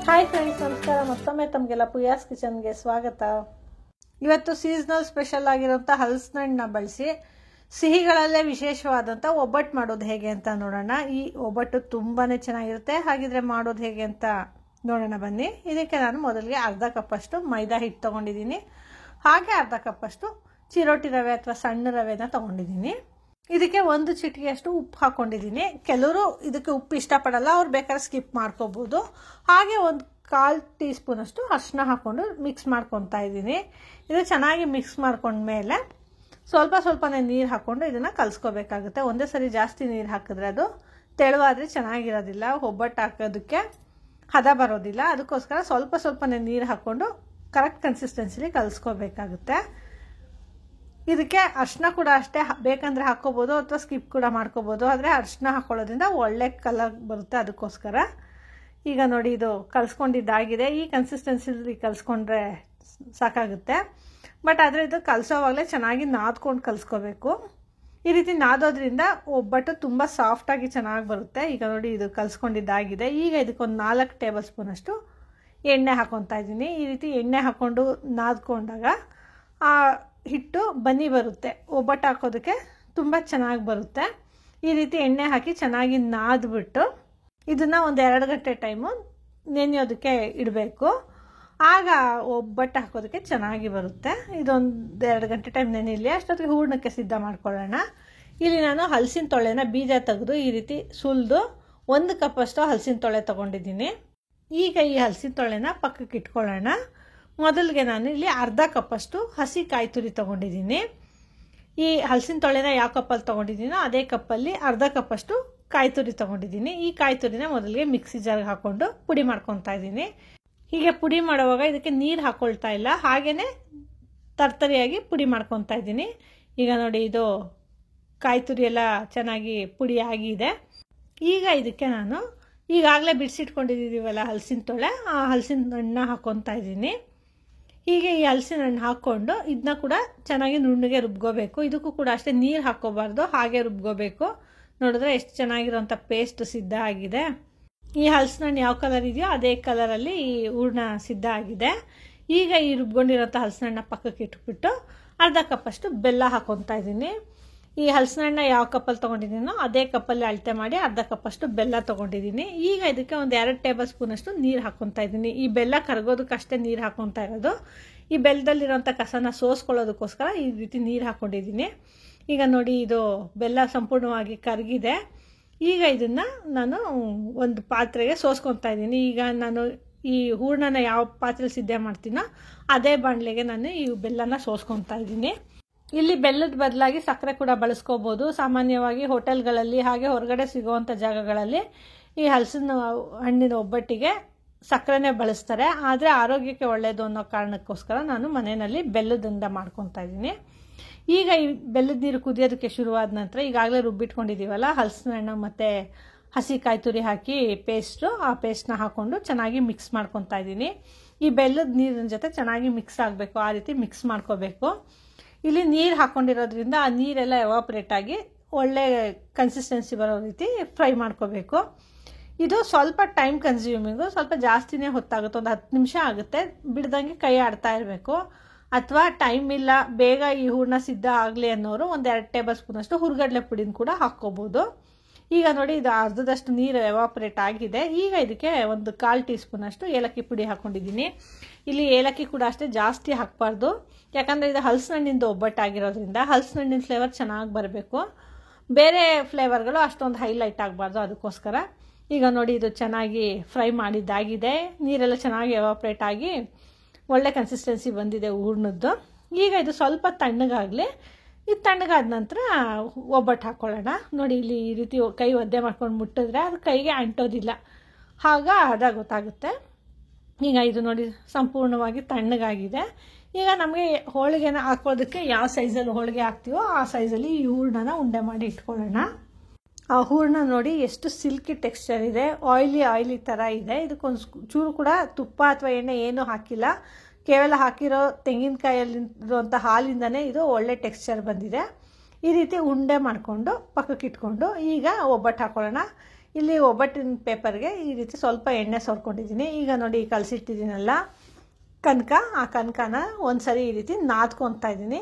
Hi friends, ನಮಸ್ಕಾರ. ಮತ್ತೊಮ್ಮೆ ತಮಗೆಲ್ಲ ಪುಯಾಸ್ ಕಿಚನ್ಗೆ ಸ್ವಾಗತ. ಇವತ್ತು ಸೀಸನಲ್ ಸ್ಪೆಷಲ್ ಆಗಿರೋಂಥ ಹಲಸಿನ ಹಣ್ಣನ್ನ ಬಳಸಿ ಸಿಹಿಗಳಲ್ಲೇ ವಿಶೇಷವಾದಂಥ ಒಬ್ಬಟ್ಟು ಮಾಡೋದು ಹೇಗೆ ಅಂತ ನೋಡೋಣ. ಈ ಒಬ್ಬಟ್ಟು ತುಂಬಾ ಚೆನ್ನಾಗಿರುತ್ತೆ. ಹಾಗಿದ್ರೆ ಮಾಡೋದು ಹೇಗೆ ಅಂತ ನೋಡೋಣ ಬನ್ನಿ. ಇದಕ್ಕೆ ನಾನು ಮೊದಲಿಗೆ ಅರ್ಧ ಕಪ್ಪಷ್ಟು ಮೈದಾ ಹಿಟ್ಟು ತೊಗೊಂಡಿದ್ದೀನಿ. ಹಾಗೆ ಅರ್ಧ ಕಪ್ಪಷ್ಟು ಚಿರೋಟಿ ರವೆ ಅಥವಾ ಸಣ್ಣ ರವೆನ ತೊಗೊಂಡಿದ್ದೀನಿ. ಇದಕ್ಕೆ ಒಂದು ಚಿಟಿಕೆಯಷ್ಟು ಉಪ್ಪು ಹಾಕ್ಕೊಂಡಿದ್ದೀನಿ. ಕೆಲವರು ಇದಕ್ಕೆ ಉಪ್ಪು ಇಷ್ಟಪಡಲ್ಲ, ಅವ್ರು ಬೇಕಾದ್ರೆ ಸ್ಕಿಪ್ ಮಾಡ್ಕೋಬೋದು. ಹಾಗೆ ಒಂದು 1/4 ಟೀ ಸ್ಪೂನಷ್ಟು ಅರಿಶಿನ ಹಾಕ್ಕೊಂಡು ಮಿಕ್ಸ್ ಮಾಡ್ಕೊತಾ ಇದ್ದೀನಿ. ಇದು ಚೆನ್ನಾಗಿ ಮಿಕ್ಸ್ ಮಾಡ್ಕೊಂಡ್ಮೇಲೆ ಸ್ವಲ್ಪನೇ ನೀರು ಹಾಕ್ಕೊಂಡು ಇದನ್ನು ಕಲಿಸ್ಕೋಬೇಕಾಗುತ್ತೆ. ಒಂದೇ ಸರಿ ಜಾಸ್ತಿ ನೀರು ಹಾಕಿದ್ರೆ ಅದು ತೆಳುವಾದರೆ ಚೆನ್ನಾಗಿರೋದಿಲ್ಲ, ಒಬ್ಬಟ್ಟು ಹಾಕೋದಕ್ಕೆ ಹದ ಬರೋದಿಲ್ಲ. ಅದಕ್ಕೋಸ್ಕರ ಸ್ವಲ್ಪನೇ ನೀರು ಹಾಕ್ಕೊಂಡು ಕರೆಕ್ಟ್ ಕನ್ಸಿಸ್ಟೆನ್ಸಿಲಿ ಕಲಿಸ್ಕೋಬೇಕಾಗುತ್ತೆ. ಇದಕ್ಕೆ ಅರಿಶಿನ ಕೂಡ ಅಷ್ಟೇ, ಬೇಕಂದರೆ ಹಾಕ್ಕೋಬೋದು ಅಥವಾ ಸ್ಕಿಪ್ ಕೂಡ ಮಾಡ್ಕೋಬೋದು. ಆದರೆ ಅರಿಶಿನ ಹಾಕ್ಕೊಳ್ಳೋದ್ರಿಂದ ಒಳ್ಳೆ ಕಲರ್ ಬರುತ್ತೆ. ಅದಕ್ಕೋಸ್ಕರ ಈಗ ನೋಡಿ, ಇದು ಕಲಿಸ್ಕೊಂಡಿದ್ದಾಗಿದೆ. ಈ ಕನ್ಸಿಸ್ಟೆನ್ಸಿಲಿ ಕಲಿಸ್ಕೊಂಡ್ರೆ ಸಾಕಾಗುತ್ತೆ. ಬಟ್ ಆದರೆ ಇದು ಕಲಿಸೋವಾಗಲೇ ಚೆನ್ನಾಗಿ ನಾದ್ಕೊಂಡು ಕಲಿಸ್ಕೋಬೇಕು. ಈ ರೀತಿ ನಾದೋದ್ರಿಂದ ಒಬ್ಬಟ್ಟು ತುಂಬ ಸಾಫ್ಟಾಗಿ ಚೆನ್ನಾಗಿ ಬರುತ್ತೆ. ಈಗ ನೋಡಿ, ಇದು ಕಲಿಸ್ಕೊಂಡಿದ್ದಾಗಿದೆ. ಈಗ ಇದಕ್ಕೊಂದು 4 ಟೇಬಲ್ ಸ್ಪೂನಷ್ಟು ಎಣ್ಣೆ ಹಾಕ್ಕೊತಾ ಇದ್ದೀನಿ. ಈ ರೀತಿ ಎಣ್ಣೆ ಹಾಕ್ಕೊಂಡು ನಾದ್ಕೊಂಡಾಗ ಆ ಹಿಟ್ಟು ಬನ್ನಿ ಬರುತ್ತೆ. ಒಬ್ಬಟ್ಟು ಹಾಕೋದಕ್ಕೆ ತುಂಬ ಚೆನ್ನಾಗಿ ಬರುತ್ತೆ. ಈ ರೀತಿ ಎಣ್ಣೆ ಹಾಕಿ ಚೆನ್ನಾಗಿ ನಾದ್ಬಿಟ್ಟು ಇದನ್ನು ಒಂದು 2 ಗಂಟೆ ಟೈಮು ನೆನೆಯೋದಕ್ಕೆ ಇಡಬೇಕು. ಆಗ ಒಬ್ಬಟ್ಟು ಹಾಕೋದಕ್ಕೆ ಚೆನ್ನಾಗಿ ಬರುತ್ತೆ. ಇದೊಂದು 2 ಗಂಟೆ ಟೈಮ್ ನೆನೆಯಲಿ. ಅಷ್ಟೊತ್ತಿಗೆ ಹೂರ್ಣಕ್ಕೆ ಸಿದ್ಧ ಮಾಡ್ಕೊಳ್ಳೋಣ. ಇಲ್ಲಿ ನಾನು ಹಲಸಿನ ತೊಳೆನ ಬೀಜ ತೆಗೆದು ಈ ರೀತಿ ಸುಲಿದು 1 ಕಪ್ಪಷ್ಟು ಹಲಸಿನ ತೊಳೆ ತೊಗೊಂಡಿದ್ದೀನಿ. ಈಗ ಈ ಹಲಸಿನ ತೊಳೆನ ಪಕ್ಕಕ್ಕೆ ಇಟ್ಕೊಳ್ಳೋಣ. ಮೊದಲಿಗೆ ನಾನು ಇಲ್ಲಿ ಅರ್ಧ ಕಪ್ಪಷ್ಟು ಹಸಿ ಕಾಯಿ ತುರಿ ತೊಗೊಂಡಿದ್ದೀನಿ. ಈ ಹಲಸಿನ ತೊಳೆನ ಯಾವ ಕಪ್ಪಲ್ಲಿ ತೊಗೊಂಡಿದ್ದೀನೋ ಅದೇ ಕಪ್ಪಲ್ಲಿ ಅರ್ಧ ಕಪ್ಪಷ್ಟು ಕಾಯಿ ತುರಿ ತೊಗೊಂಡಿದ್ದೀನಿ. ಈ ಕಾಯಿ ತುರಿನ ಮೊದಲಿಗೆ ಮಿಕ್ಸಿ ಜಾರ್ಗೆ ಹಾಕ್ಕೊಂಡು ಪುಡಿ ಮಾಡ್ಕೊತಾ ಇದ್ದೀನಿ. ಹೀಗೆ ಪುಡಿ ಮಾಡುವಾಗ ಇದಕ್ಕೆ ನೀರು ಹಾಕ್ಕೊಳ್ತಾ ಇಲ್ಲ, ಹಾಗೆಯೇ ತರ್ತರಿಯಾಗಿ ಪುಡಿ ಮಾಡ್ಕೊತಾ ಇದ್ದೀನಿ. ಈಗ ನೋಡಿ, ಇದು ಕಾಯಿ ತುರಿ ಎಲ್ಲ ಚೆನ್ನಾಗಿ ಪುಡಿ ಆಗಿದೆ. ಈಗ ಇದಕ್ಕೆ ನಾನು ಈಗಾಗಲೇ ಬಿಡಿಸಿಟ್ಕೊಂಡಿದ್ದೀವಲ್ಲ ಹಲಸಿನ ತೊಳೆ, ಆ ಹಲಸಿನ ಹಣ್ಣನ್ನ ಹಾಕ್ಕೊತಾ ಇದ್ದೀನಿ. ಹೀಗೆ ಈ ಹಲಸಿನ ಹಣ್ಣು ಹಾಕ್ಕೊಂಡು ಇದನ್ನ ಕೂಡ ಚೆನ್ನಾಗಿ ನುಣ್ಣಗೆ ರುಬ್ಕೋಬೇಕು. ಇದಕ್ಕೂ ಕೂಡ ಅಷ್ಟೇ ನೀರು ಹಾಕ್ಕೋಬಾರ್ದು, ಹಾಗೆ ರುಬ್ಕೋಬೇಕು. ನೋಡಿದ್ರೆ ಎಷ್ಟು ಚೆನ್ನಾಗಿರೋಂಥ ಪೇಸ್ಟ್ ಸಿದ್ಧ ಆಗಿದೆ. ಈ ಹಲಸಿನ ಹಣ್ಣು ಯಾವ ಕಲರ್ ಇದೆಯೋ ಅದೇ ಕಲರಲ್ಲಿ ಈ ಹೂರ್ಣ ಸಿದ್ಧ ಆಗಿದೆ. ಈಗ ಈ ರುಬ್ಕೊಂಡಿರೋಂಥ ಹಲಸಿನ ಹಣ್ಣು ಪಕ್ಕಕ್ಕೆ ಇಟ್ಬಿಟ್ಟು ಅರ್ಧ ಕಪ್ಪಷ್ಟು ಬೆಲ್ಲ ಹಾಕ್ಕೊತಾ ಇದ್ದೀನಿ. ಈ ಹಲಸಿನ ಹಣ್ಣು ಯಾವ ಕಪ್ಪಲ್ಲಿ ತೊಗೊಂಡಿದ್ದೀನೋ ಅದೇ ಕಪ್ಪಲ್ಲಿ ಅಳತೆ ಮಾಡಿ ಅರ್ಧ ಕಪ್ಪಷ್ಟು ಬೆಲ್ಲ ತೊಗೊಂಡಿದ್ದೀನಿ. ಈಗ ಇದಕ್ಕೆ ಒಂದು 2 ಟೇಬಲ್ ಸ್ಪೂನಷ್ಟು ನೀರು ಹಾಕ್ಕೊತಾ ಇದ್ದೀನಿ. ಈ ಬೆಲ್ಲ ಕರಗೋದಕ್ಕಷ್ಟೇ ನೀರು ಹಾಕ್ಕೊತಾ ಇರೋದು. ಈ ಬೆಲ್ಲದಲ್ಲಿರೋಂಥ ಕಸನ ಸೋಸ್ಕೊಳ್ಳೋದಕ್ಕೋಸ್ಕರ ಈ ರೀತಿ ನೀರು ಹಾಕ್ಕೊಂಡಿದ್ದೀನಿ. ಈಗ ನೋಡಿ, ಇದು ಬೆಲ್ಲ ಸಂಪೂರ್ಣವಾಗಿ ಕರಗಿದೆ. ಈಗ ಇದನ್ನು ನಾನು ಒಂದು ಪಾತ್ರೆಗೆ ಸೋಸ್ಕೊತಾ ಇದ್ದೀನಿ. ಈಗ ನಾನು ಈ ಹೂರ್ಣನ ಯಾವ ಪಾತ್ರೆಯಲ್ಲಿ ಸಿದ್ಧ ಮಾಡ್ತೀನೋ ಅದೇ ಬಾಣಲೆಗೆ ನಾನು ಈ ಬೆಲ್ಲನ ಸೋಸ್ಕೊತಾ ಇದ್ದೀನಿ. ಇಲ್ಲಿ ಬೆಲ್ಲದ ಬದಲಾಗಿ ಸಕ್ಕರೆ ಕೂಡ ಬಳಸ್ಕೋಬೋದು. ಸಾಮಾನ್ಯವಾಗಿ ಹೋಟೆಲ್ಗಳಲ್ಲಿ ಹಾಗೆ ಹೊರಗಡೆ ಸಿಗುವಂಥ ಜಾಗಗಳಲ್ಲಿ ಈ ಹಲಸಿನ ಹಣ್ಣಿನ ಒಬ್ಬಟ್ಟಿಗೆ ಸಕ್ಕರೆನೇ ಬಳಸ್ತಾರೆ. ಆದರೆ ಆರೋಗ್ಯಕ್ಕೆ ಒಳ್ಳೆಯದು ಅನ್ನೋ ಕಾರಣಕ್ಕೋಸ್ಕರ ನಾನು ಮನೆಯಲ್ಲಿ ಬೆಲ್ಲದಿಂದ ಮಾಡ್ಕೊತಾ ಇದ್ದೀನಿ. ಈಗ ಈ ಬೆಲ್ಲದ ನೀರು ಕುದಿಯೋದಕ್ಕೆ ಶುರುವಾದ ನಂತರ ಈಗಾಗಲೇ ರುಬ್ಬಿಟ್ಕೊಂಡಿದ್ದೀವಲ್ಲ ಹಲಸಿನ ಹಣ್ಣು ಮತ್ತು ಹಸಿ ಕಾಯಿ ತುರಿ ಹಾಕಿ ಆ ಪೇಸ್ಟ್ನ ಹಾಕ್ಕೊಂಡು ಚೆನ್ನಾಗಿ ಮಿಕ್ಸ್ ಮಾಡ್ಕೊತಾ ಇದ್ದೀನಿ. ಈ ಬೆಲ್ಲದ ನೀರಿನ ಜೊತೆ ಚೆನ್ನಾಗಿ ಮಿಕ್ಸ್ ಆಗಬೇಕು, ಆ ರೀತಿ ಮಿಕ್ಸ್ ಮಾಡ್ಕೋಬೇಕು. ಇಲ್ಲಿ ನೀರು ಹಾಕ್ಕೊಂಡಿರೋದ್ರಿಂದ ಆ ನೀರೆಲ್ಲ ಎವಾಪ್ರೇಟ್ ಆಗಿ ಒಳ್ಳೆ ಕನ್ಸಿಸ್ಟೆನ್ಸಿ ಬರೋ ರೀತಿ ಫ್ರೈ ಮಾಡ್ಕೋಬೇಕು. ಇದು ಸ್ವಲ್ಪ ಟೈಮ್ ಕನ್ಸ್ಯೂಮಿಂಗು, ಸ್ವಲ್ಪ ಜಾಸ್ತಿನೇ ಹೊತ್ತಾಗುತ್ತೆ. ಒಂದು 10 ನಿಮಿಷ ಆಗುತ್ತೆ. ಬಿಡ್ದಂಗೆ ಕೈ ಆಡ್ತಾ ಇರಬೇಕು. ಅಥವಾ ಟೈಮ್ ಇಲ್ಲ, ಬೇಗ ಈ ಹೂರ್ಣ ಸಿದ್ಧ ಆಗಲಿ ಅನ್ನೋರು ಒಂದು 2 ಟೇಬಲ್ ಸ್ಪೂನಷ್ಟು ಹುರ್ಗಡ್ಲೆ ಪುಡಿನ ಕೂಡ ಹಾಕ್ಕೋಬೋದು. ಈಗ ನೋಡಿ, ಇದು ಅರ್ಧದಷ್ಟು ನೀರು ಎವಾಪ್ರೇಟ್ ಆಗಿದೆ. ಈಗ ಇದಕ್ಕೆ ಒಂದು 1/4 ಟೀ ಸ್ಪೂನಷ್ಟು ಏಲಕ್ಕಿ ಪುಡಿ ಹಾಕ್ಕೊಂಡಿದ್ದೀನಿ. ಇಲ್ಲಿ ಏಲಕ್ಕಿ ಕೂಡ ಅಷ್ಟೇ ಜಾಸ್ತಿ ಹಾಕಬಾರ್ದು, ಯಾಕಂದರೆ ಇದು ಹಲಸಿನ ಹಣ್ಣಿಂದ ಒಬ್ಬಟ್ಟಾಗಿರೋದ್ರಿಂದ ಹಲಸಿನ ಹಣ್ಣಿನ ಫ್ಲೇವರ್ ಚೆನ್ನಾಗಿ ಬರಬೇಕು. ಬೇರೆ ಫ್ಲೇವರ್ಗಳು ಅಷ್ಟೊಂದು ಹೈಲೈಟ್ ಆಗಬಾರ್ದು, ಅದಕ್ಕೋಸ್ಕರ. ಈಗ ನೋಡಿ, ಇದು ಚೆನ್ನಾಗಿ ಫ್ರೈ ಮಾಡಿದ್ದಾಗಿದೆ. ನೀರೆಲ್ಲ ಚೆನ್ನಾಗಿ ಎವಾಪ್ರೇಟ್ ಆಗಿ ಒಳ್ಳೆ ಕನ್ಸಿಸ್ಟೆನ್ಸಿ ಬಂದಿದೆ ಹೂರ್ಣದ್ದು. ಈಗ ಇದು ಸ್ವಲ್ಪ ತಣ್ಣಗಾಗಲಿ. ಇದು ತಣ್ಣಗಾದ ನಂತರ ಒಬ್ಬಟ್ಟು ಹಾಕ್ಕೊಳ್ಳೋಣ. ನೋಡಿ, ಇಲ್ಲಿ ಈ ರೀತಿ ಕೈ ಒದ್ದೆ ಮಾಡ್ಕೊಂಡು ಮುಟ್ಟಿದ್ರೆ ಅದು ಕೈಗೆ ಅಂಟೋದಿಲ್ಲ, ಆಗ ಅದ ಗೊತ್ತಾಗುತ್ತೆ. ಈಗ ಇದು ನೋಡಿ, ಸಂಪೂರ್ಣವಾಗಿ ತಣ್ಣಗಾಗಿದೆ. ಈಗ ನಮಗೆ ಹೋಳಿಗೆನ ಹಾಕೋದಕ್ಕೆ ಯಾವ ಸೈಜಲ್ಲಿ ಹೋಳಿಗೆ ಹಾಕ್ತೀವೋ ಆ ಸೈಜಲ್ಲಿ ಈ ಹೂರ್ಣನ ಉಂಡೆ ಮಾಡಿ ಇಟ್ಕೊಳ್ಳೋಣ. ಆ ಹೂರ್ಣ ನೋಡಿ ಎಷ್ಟು ಸಿಲ್ಕಿ ಟೆಕ್ಸ್ಚರ್ ಇದೆ, ಆಯಿಲಿ ಥರ ಇದೆ. ಇದಕ್ಕೊಂದು ಚೂರು ಕೂಡ ತುಪ್ಪ ಅಥವಾ ಎಣ್ಣೆ ಏನೂ ಹಾಕಿಲ್ಲ, ಕೇವಲ ಹಾಕಿರೋ ತೆಂಗಿನಕಾಯಲ್ಲಿರುವಂಥ ಹಾಲಿಂದನೇ ಇದು ಒಳ್ಳೆ ಟೆಕ್ಸ್ಚರ್ ಬಂದಿದೆ. ಈ ರೀತಿ ಉಂಡೆ ಮಾಡಿಕೊಂಡು ಪಕ್ಕಕ್ಕೆ ಇಟ್ಕೊಂಡು ಈಗ ಒಬ್ಬಟ್ಟು ಹಾಕ್ಕೊಳ್ಳೋಣ. ಇಲ್ಲಿ ಒಬ್ಬಟ್ಟಿನ ಪೇಪರ್ಗೆ ಈ ರೀತಿ ಸ್ವಲ್ಪ ಎಣ್ಣೆ ಸವರ್ಕೊಂಡಿದ್ದೀನಿ. ಈಗ ನೋಡಿ ಕಲಸಿಟ್ಟಿದ್ದೀನಲ್ಲ ಕನಕ, ಆ ಕನಕನ ಒಂದ್ಸರಿ ಈ ರೀತಿ ನಾದ್ಕೊತಾ ಇದ್ದೀನಿ.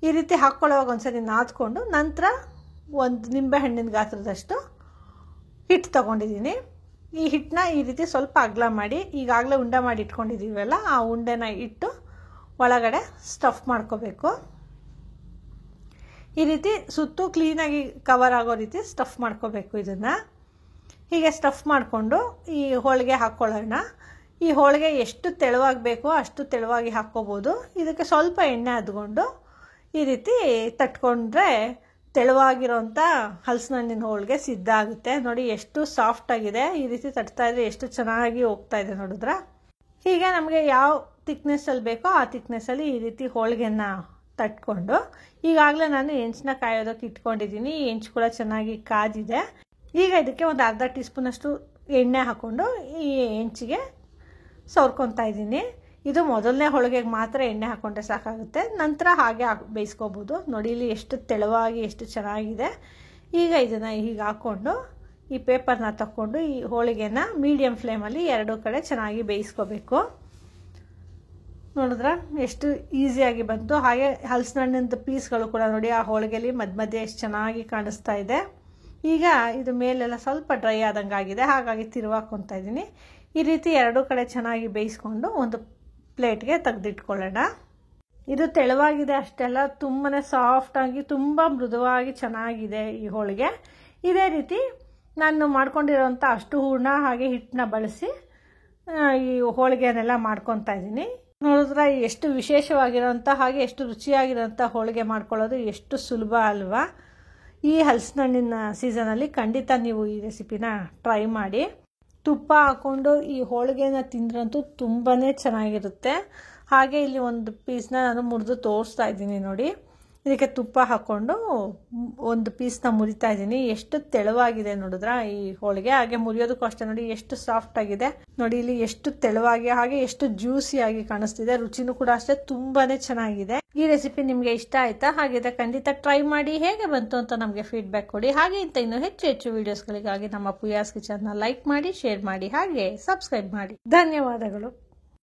ಈ ರೀತಿ ಹಾಕ್ಕೊಳ್ಳೋವಾಗ ಒಂದ್ಸರಿ ನಾದ್ಕೊಂಡು ನಂತರ ಒಂದು ನಿಂಬೆ ಹಣ್ಣಿನ ಗಾತ್ರದಷ್ಟು ಹಿಟ್ಟು ತೊಗೊಂಡಿದ್ದೀನಿ. ಈ ಹಿಟ್ಟನ್ನ ಈ ರೀತಿ ಸ್ವಲ್ಪ ಅಗಲ ಮಾಡಿ ಈಗಾಗಲೇ ಉಂಡೆ ಮಾಡಿ ಇಟ್ಕೊಂಡಿದ್ದೀವಲ್ಲ ಆ ಉಂಡೆನ ಇಟ್ಟು ಒಳಗಡೆ ಸ್ಟಫ್ ಮಾಡ್ಕೋಬೇಕು. ಈ ರೀತಿ ಸುತ್ತು ಕ್ಲೀನಾಗಿ ಕವರ್ ಆಗೋ ರೀತಿ ಸ್ಟಫ್ ಮಾಡ್ಕೋಬೇಕು. ಇದನ್ನು ಹೀಗೆ ಸ್ಟಫ್ ಮಾಡಿಕೊಂಡು ಈ ಹೋಳಿಗೆ ಹಾಕ್ಕೊಳ್ಳೋಣ. ಈ ಹೋಳಿಗೆ ಎಷ್ಟು ತೆಳುವಾಗಬೇಕೋ ಅಷ್ಟು ತೆಳುವಾಗಿ ಹಾಕ್ಕೋಬೋದು. ಇದಕ್ಕೆ ಸ್ವಲ್ಪ ಎಣ್ಣೆ ಅದ್ಕೊಂಡು ಈ ರೀತಿ ತಟ್ಕೊಂಡ್ರೆ ತೆಳುವಾಗಿರೋಂಥ ಹಲಸಿನ ಹಣ್ಣಿನ ಹೋಳಿಗೆ ಸಿದ್ಧ ಆಗುತ್ತೆ. ನೋಡಿ ಎಷ್ಟು ಸಾಫ್ಟಾಗಿದೆ. ಈ ರೀತಿ ತಟ್ತಾ ಇದ್ರೆ ಎಷ್ಟು ಚೆನ್ನಾಗಿ ಹೋಗ್ತಾ ಇದೆ ನೋಡಿದ್ರ. ಹೀಗೆ ನಮಗೆ ಯಾವ ತಿಕ್ನೆಸ್ಸಲ್ಲಿ ಬೇಕೋ ಆ ತಿಕ್ನೆಸ್ಸಲ್ಲಿ ಈ ರೀತಿ ಹೋಳಿಗೆನ ತಟ್ಕೊಂಡು ಈಗಾಗಲೇ ನಾನು ಹೆಂಚನ್ನ ಕಾಯೋದಕ್ಕೆ ಇಟ್ಕೊಂಡಿದ್ದೀನಿ. ಈ ಹೆಂಚು ಕೂಡ ಚೆನ್ನಾಗಿ ಕಾದಿದೆ. ಈಗ ಇದಕ್ಕೆ ಒಂದು ಅರ್ಧ ಟೀ ಸ್ಪೂನಷ್ಟು ಎಣ್ಣೆ ಹಾಕ್ಕೊಂಡು ಈ ಹೆಂಚಿಗೆ ಸವರ್ಕೊತಾ ಇದ್ದೀನಿ. ಇದು ಮೊದಲನೇ ಹೋಳಿಗೆಗೆ ಮಾತ್ರ ಎಣ್ಣೆ ಹಾಕ್ಕೊಂಡ್ರೆ ಸಾಕಾಗುತ್ತೆ, ನಂತರ ಹಾಗೆ ಬೇಯಿಸ್ಕೋಬೋದು. ನೋಡಿ ಇಲ್ಲಿ ಎಷ್ಟು ತೆಳುವಾಗಿ ಎಷ್ಟು ಚೆನ್ನಾಗಿದೆ. ಈಗ ಇದನ್ನು ಹೀಗೆ ಹಾಕ್ಕೊಂಡು ಈ ಪೇಪರ್ನ ತಕ್ಕೊಂಡು ಈ ಹೋಳಿಗೆನ ಮೀಡಿಯಮ್ ಫ್ಲೇಮಲ್ಲಿ ಎರಡೂ ಕಡೆ ಚೆನ್ನಾಗಿ ಬೇಯಿಸ್ಕೋಬೇಕು. ನೋಡಿದ್ರ ಎಷ್ಟು ಈಸಿಯಾಗಿ ಬಂತು. ಹಾಗೆ ಹಲಸಿನ ಹಣ್ಣಿನ ಪೀಸ್ಗಳು ಕೂಡ ನೋಡಿ ಆ ಹೋಳಿಗೆಯಲ್ಲಿ ಮಧ್ಯೆ ಎಷ್ಟು ಚೆನ್ನಾಗಿ ಕಾಣಿಸ್ತಾ ಇದೆ. ಈಗ ಇದು ಮೇಲೆಲ್ಲ ಸ್ವಲ್ಪ ಡ್ರೈ ಆದಂಗೆ ಆಗಿದೆ, ಹಾಗಾಗಿ ತಿರುವಾಕೊತಾ ಇದ್ದೀನಿ. ಈ ರೀತಿ ಎರಡೂ ಕಡೆ ಚೆನ್ನಾಗಿ ಬೇಯಿಸ್ಕೊಂಡು ಒಂದು ಪ್ಲೇಟ್ಗೆ ತೆಗೆದಿಟ್ಕೊಳ್ಳೋಣ. ಇದು ತೆಳುವಾಗಿದೆ ಅಷ್ಟೆಲ್ಲ, ತುಂಬಾ ಸಾಫ್ಟಾಗಿ ತುಂಬ ಮೃದುವಾಗಿ ಚೆನ್ನಾಗಿದೆ ಈ ಹೋಳಿಗೆ. ಇದೇ ರೀತಿ ನಾನು ಮಾಡ್ಕೊಂಡಿರೋಂಥ ಅಷ್ಟು ಹೂರಣ ಹಾಗೆ ಹಿಟ್ಟನ್ನ ಬಳಸಿ ಈ ಹೋಳಿಗೆನೆಲ್ಲ ಮಾಡ್ಕೊತಾ ಇದ್ದೀನಿ. ನೋಡಿದ್ರೆ ಎಷ್ಟು ವಿಶೇಷವಾಗಿರೋಂಥ ಹಾಗೆ ಎಷ್ಟು ರುಚಿಯಾಗಿರೋಂಥ ಹೋಳಿಗೆ ಮಾಡ್ಕೊಳ್ಳೋದು ಎಷ್ಟು ಸುಲಭ ಅಲ್ವಾ. ಈ ಹಲಸಿನ ಹಣ್ಣಿನ ಸೀಸನಲ್ಲಿ ಖಂಡಿತ ನೀವು ಈ ರೆಸಿಪಿನ ಟ್ರೈ ಮಾಡಿ. ತುಪ್ಪ ಹಾಕ್ಕೊಂಡು ಈ ಹೋಳಿಗೆನ ತಿಂದ್ರಂತೂ ತುಂಬಾ ಚೆನ್ನಾಗಿರುತ್ತೆ. ಹಾಗೆ ಇಲ್ಲಿ ಒಂದು ಪೀಸ್ನ ನಾನು ಮುರಿದು ತೋರಿಸ್ತಾ ಇದ್ದೀನಿ ನೋಡಿ. ಇದಕ್ಕೆ ತುಪ್ಪ ಹಾಕ್ಕೊಂಡು ಒಂದು ಪೀಸ್ನ ಮುರಿತಾ ಇದ್ದೀನಿ. ಎಷ್ಟು ತೆಳುವಾಗಿದೆ ನೋಡಿದ್ರ ಈ ಹೋಳಿಗೆ. ಹಾಗೆ ಮುರಿಯೋದಕ್ಕೂ ಅಷ್ಟೇ ನೋಡಿ ಎಷ್ಟು ಸಾಫ್ಟ್ ಆಗಿದೆ. ನೋಡಿ ಇಲ್ಲಿ ಎಷ್ಟು ತೆಳುವಾಗಿ ಹಾಗೆ ಎಷ್ಟು ಜ್ಯೂಸಿಯಾಗಿ ಕಾಣಿಸ್ತಿದೆ. ರುಚಿನೂ ಕೂಡ ಅಷ್ಟೇ ತುಂಬಾನೇ ಚೆನ್ನಾಗಿದೆ. ಈ ರೆಸಿಪಿ ನಿಮಗೆ ಇಷ್ಟ ಆಯ್ತಾ? ಹಾಗಿದ್ರೆ ಖಂಡಿತ ಟ್ರೈ ಮಾಡಿ ಹೇಗೆ ಬಂತು ಅಂತ ನಮಗೆ ಫೀಡ್ಬ್ಯಾಕ್ ಕೊಡಿ. ಹಾಗೆ ಇಂತ ಇನ್ನೂ ಹೆಚ್ಚು ವಿಡಿಯೋಸ್ಗಳಿಗಾಗಿ ನಮ್ಮ ಪೂಯಾಸ್ ಕಿಚನ್ನ ಲೈಕ್ ಮಾಡಿ, ಶೇರ್ ಮಾಡಿ, ಹಾಗೆ ಸಬ್ಸ್ಕ್ರೈಬ್ ಮಾಡಿ. ಧನ್ಯವಾದಗಳು.